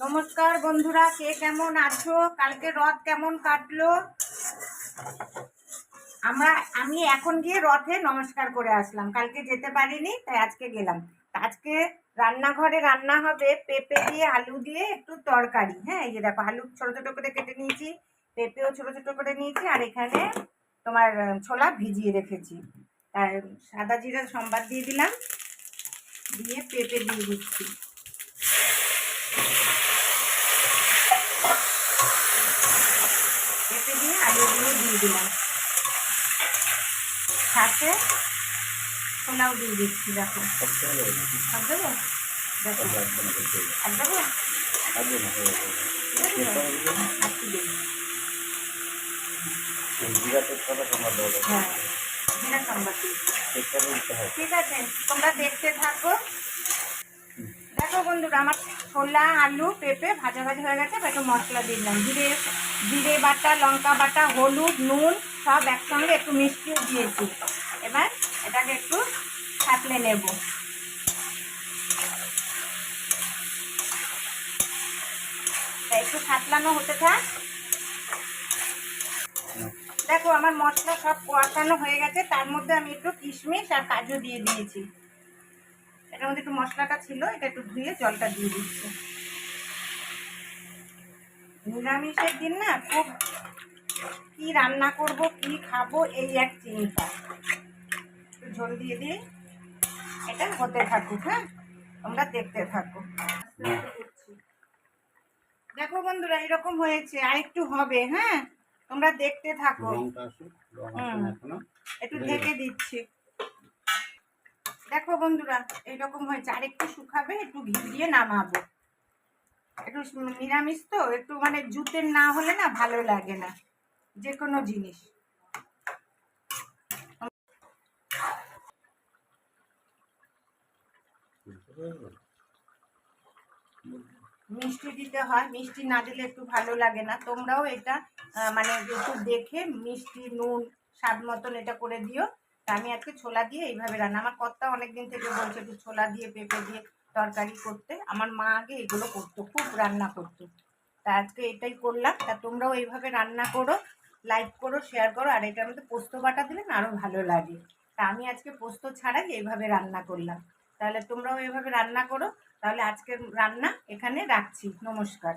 নমস্কার বন্ধুরা, কে কেমন আছো? কালকে রথ কেমন কাটলো? আমি এখন গিয়ে রথে নমস্কার করে আসলাম। কালকে যেতে পারিনি, তাই আজকে গেলাম। আজকে রান্নাঘরে রান্না হবে পেঁপে দিয়ে আলু দিয়ে একটু তরকারি। হ্যাঁ, এই যে দেখো, আলু ছোট ছোট করে কেটে নিয়েছি, পেঁপেও ছোট ছোট করে নিয়েছি, আর এখানে তোমার ছোলা ভিজিয়ে রেখেছি। আর সাদা জিরা সম্বাদ দিয়ে দিলাম, দিয়ে পেঁপে দিয়ে দিচ্ছি। পেঁপে দিয়ে আলুগুলো দিয়ে দিলাম, সাথে ছোলাও দিয়ে দিচ্ছি। দেখো, সব দেবো, দেখো আর দেবো, হ্যাঁ জিরা সম্বাদ ঠিক আছে, তোমরা দেখতে থাকো। দেখো বন্ধুরা, আমার ছোলা আলু পেঁপে ভাজা ভাজা হয়ে গেছে। একটু মশলা দিলাম, জিরে বাটা, লঙ্কা বাটা, হলুদ, নুন সব একসঙ্গে, একটু মিষ্টিও দিয়েছি। এবার এটাকে একটু ছাঁকলে নেব। একটু ছাঁকলানো হতে থাক। দেখো, আমার মশলা সব কষানো হয়ে গেছে। তার মধ্যে আমি একটু কিশমিশ আর কাজু দিয়ে দিয়েছি। এটার মধ্যে একটু মশলাটা ছিল, এটা একটু ধুয়ে জলটা দিয়ে দিচ্ছি। নিরামিষের দিন না, খুব কি রান্না করব, কি খাবো, এই এক চিন্তা। একটু ঝোল দিয়ে দিই, এটা হতে থাকুক। হ্যাঁ, তোমরা দেখতে থাকো। দেখো বন্ধুরা, এরকম হয়েছে, আর একটু হবে। হ্যাঁ, তোমরা দেখতে থাকো। একটু ঢেকে দিচ্ছি। দেখো বন্ধুরা, এইরকম হয়েছে, আর একটু শুকাবে, একটু ঘি দিয়ে নামাবো। একটু নিরামিষ তো, একটু মানে জুতের না হলে না ভালো লাগে না যে কোনো জিনিস। মিষ্টি দিতে হয়, মিষ্টি না দিলে একটু ভালো লাগে না। তোমরাও এটা মানে একটু দেখে মিষ্টি নুন স্বাদ মতন এটা করে দিও। তা আমি আজকে ছোলা দিয়ে এইভাবে রান্না, আমার কর্তা অনেকদিন থেকে বলছে একটু ছোলা দিয়ে পেঁপে দিয়ে তরকারি করতে। আমার মা আগে এগুলো করতো, খুব রান্না করতো। তা আজকে এটাই করলাম। তা তোমরাও এইভাবে রান্না করো, লাইক করো, শেয়ার করো। আর এটার মধ্যে পোস্ত বাটা দিলে না আরও ভালো লাগে। তা আমি আজকে পোস্ত ছাড়াই এইভাবে রান্না করলাম। তাহলে তোমরাও এইভাবে রান্না করো। তাহলে আজকের রান্না এখানে রাখছি। নমস্কার।